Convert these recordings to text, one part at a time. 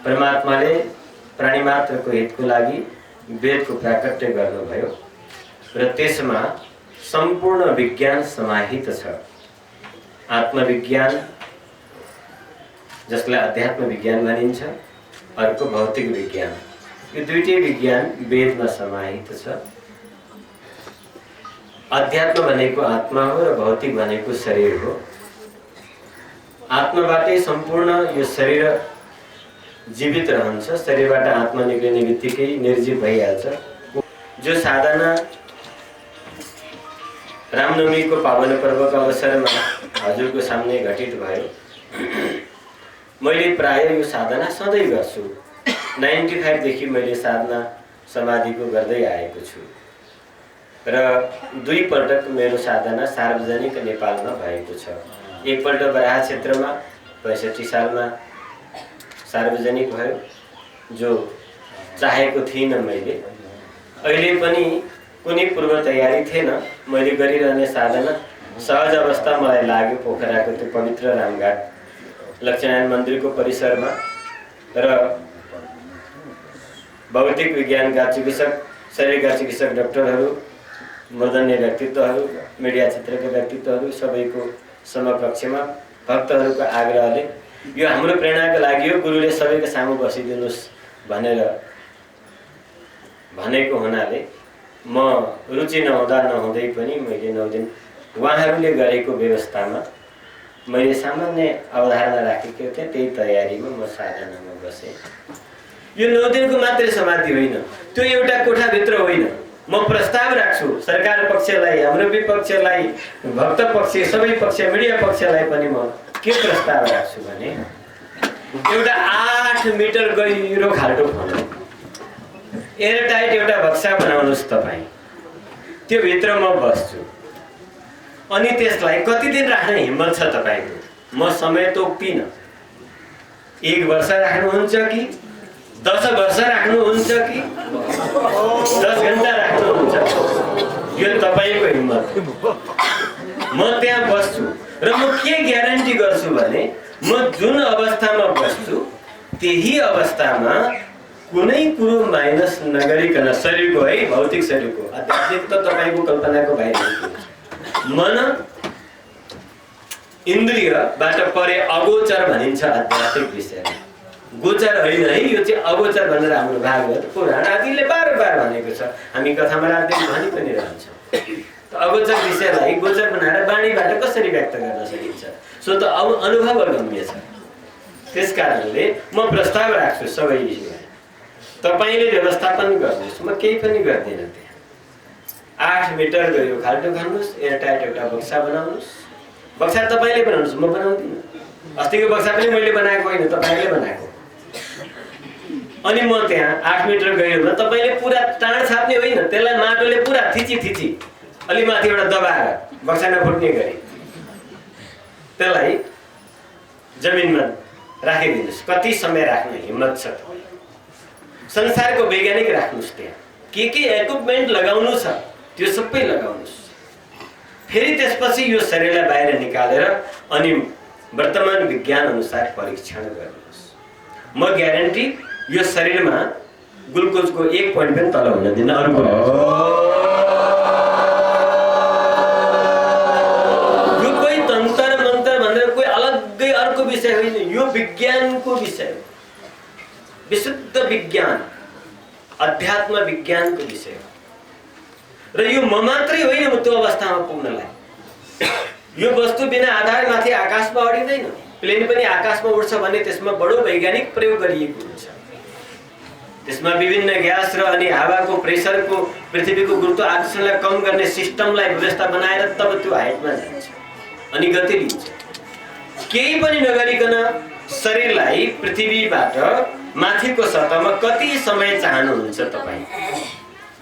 परमात्माले प्राणी मात्रको हितको लागि वेदको प्राकट्य गर्नुभयो र त्यसमा सम्पूर्ण विज्ञान समाहित छ। आत्मविज्ञान जसलाई अध्यात्म विज्ञान भनिन्छ, अर्को भौतिक विज्ञान। यो दुईटै विज्ञान वेदमा समाहित छ। अध्यात्म भनेको आत्मा हो र भौतिक भनेको शरीर हो। आत्माबाटै सम्पूर्ण यो शरीर जीवित रहन्छ, शरीरबाट आत्मा निक्लिने बित्तिकै निर्जीव भइहाल्छ। जो साधना रामनवमीको पावन पर्वको अवसरमा हजुरको सामने घटित भयो, मैले प्राय यो साधना सधैँ गर्छु। 95 देखि मैले साधना समाधिको गर्दै आएको छु र 2 पटक मेरो साधना सार्वजनिक नेपालमा भएको छ। एकपल्ट बराहा क्षेत्रमा 65 सालमा सार्वजनिक भयो, जो चाहेको थिइनँ मैले। अहिले पनि कुनै पूर्व तयारी थिएन, मैले गरिरहने साधना सहज अवस्था मलाई लाग्यो। पोखराको त्यो पवित्र रामघाट लक्ष्मीनारायण मन्दिरको परिसरमा र भौतिक विज्ञानका चिकित्सक, शरीरका चिकित्सक डाक्टरहरू, मूर्धन्य व्यक्तित्वहरू, मिडिया क्षेत्रका व्यक्तित्वहरू सबैको समकक्षमा भक्तहरूको आग्रहले यो हाम्रो प्रेरणाको लागि हो, गुरुले सबैको सामु बसिदिनुहोस् भनेर भनेको हुनाले म रुचि नहुँदै पनि मैले 9 दिन उहाँहरूले गरेको व्यवस्थामा मैले सामान्य अवधारणा राखेको थिएँ। त्यही तयारीमा म साधनामा बसेँ। यो 9 दिनको मात्रै समाधि होइन, त्यो एउटा कोठाभित्र होइन। म प्रस्ताव राख्छु सरकार पक्षलाई, हाम्रो विपक्षलाई, भक्त पक्ष, सबै पक्ष, मिडिया पक्षलाई पनि म के प्रस्ताव राख्छु भने एउटा 8 मिटर गहिरो खाल्टो खन्नु, एयरटाइट एउटा बक्सा बनाउनुहोस् तपाईँ। त्यो भित्र म बस्छु अनि त्यसलाई कति दिन राख्ने हिम्मत छ तपाईँको? म समय तोक्दिनँ। 1 वर्ष राख्नुहुन्छ कि 10 वर्ष राख्नुहुन्छ कि 10 घन्टा राख्नुहुन्छ, यो तपाईँको हिम्मत। म त्यहाँ बस्छु र म के ग्यारेन्टी गर्छु भने म जुन अवस्थामा बस्छु त्यही अवस्थामा कुनै कुरो माइनस नगरिकन, शरीरको है, भौतिक शरीरको, आध्यात्मिक त तपाईँको कल्पनाको बाहिर। मन इन्द्रियबाट परे अगोचर भनिन्छ आध्यात्मिक विषयमा। गोचर होइन है, यो चाहिँ अगोचर भनेर हाम्रो भागवत पुराण आदिले बार भनेको छ। हामी कथामा राख्दै भनि पनि रहन्छ। अगोचर विषयलाई गोचर बनाएर वाणीबाट कसरी व्यक्त गर्न सकिन्छ? सो त अब अनुभव गम्य छ। त्यसकारणले म प्रस्ताव राख्छु सबैले, तपाईँले व्यवस्थापन गर्नुहोस्, म केही पनि गर्दिनँ। त्यहाँ 8 मिटर गयो खाल्टो खन्नुहोस्, एयरटाइट एउटा बक्सा बनाउनुहोस्। बक्सा तपाईँले बनाउनुहोस्, म बनाउँदिनँ। अस्तिको बक्सा पनि मैले बनाएको होइन, तपाईँले बनाएको। अनि म त्यहाँ 8 मिटर गहिरोमा तपाईँले पुरा टाढ छाप्ने होइन, त्यसलाई माटोले पुरा थिची अलि माथिबाट दबाएर बक्सा नफुट्ने गरी त्यसलाई जमिनमा राखिदिनुहोस्। कति समय राख्ने हिम्मत छ? संसारको वैज्ञानिक राख्नुहोस्। त्यहाँ के इक्विपमेन्ट लगाउनु छ त्यो सबै लगाउनुहोस्। फेरि त्यसपछि यो शरीरलाई बाहिर निकालेर अनि वर्तमान विज्ञान अनुसार परीक्षण गर्नुहोस्। म ग्यारेन्टी यो शरीरमा ग्लुकोजको 1 पोइन्ट पनि तल हुन दिन्न। अरूको यो कोही तन्त्र मन्त्र भनेर कोही अलग्गै अर्को विषय होइन, यो विज्ञानको विषय हो। विशुद्ध विज्ञान, अध्यात्म विज्ञानको विषय हो। र यो म मात्रै होइन त्यो अवस्थामा पुग्नलाई। यो वस्तु बिना आधारमाथि आकाशमा अडिँदैन। प्लेन पनि आकाशमा उड्छ भने त्यसमा बडो वैज्ञानिक प्रयोग गरिएको हुन्छ। त्यसमा विभिन्न ग्यास र अनि हावाको प्रेसरको, पृथ्वीको गुरुत्वाकर्षणलाई कम गर्ने सिस्टमलाई व्यवस्था बनाएर तब त्यो हाइटमा जान्छ अनि गति लिन्छ। केही पनि नगरिकन शरीरलाई पृथ्वीबाट माथिको सतहमा कति समय चाहनुहुन्छ तपाईँ?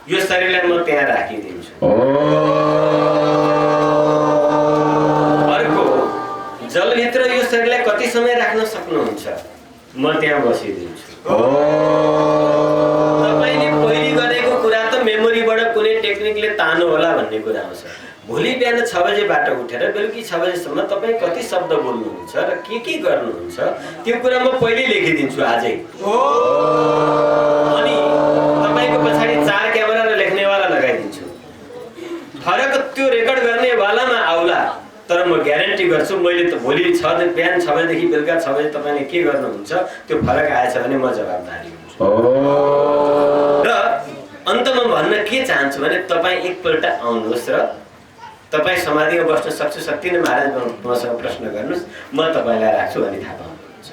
यो शरीरलाई म त्यहाँ राखिदिन्छु। अर्को जलभित्र यो शरीरलाई कति समय राख्न सक्नुहुन्छ? म त्यहाँ बसिदिन्छु। तपाईँले पहिले गरेको कुरा त मेमोरीबाट कुनै टेक्निकले तान्नु होला भन्ने कुरा आउँछ। भोलि बिहान 6 बजेबाट उठेर बेलुकी 6 बजेसम्म तपाईँ कति शब्द बोल्नुहुन्छ र के गर्नुहुन्छ त्यो कुरा म पहिले लेखिदिन्छु आजै। अनि तपाईँको पछाडि 4 क्यामेरा र लेख्नेवाला लगाइदिन्छु। फरक त्यो रेकर्ड गर्नेवालामा आउला, तर म ग्यारेन्टी गर्छु मैले त भोलि बिहान 6 बजेदेखि बेलुका 6 बजे तपाईँले के गर्नुहुन्छ त्यो फरक आएछ भने म जवाबदारी हुन्छु। र अन्तमा भन्न के चाहन्छु भने तपाईँ एकपल्ट आउनुहोस् र तपाईँ समाधिमा बस्न सक्छु सक्दिनँ महाराज मसँग प्रश्न गर्नुहोस्, म तपाईँलाई राख्छु भने थाहा पाउनुहुन्छ।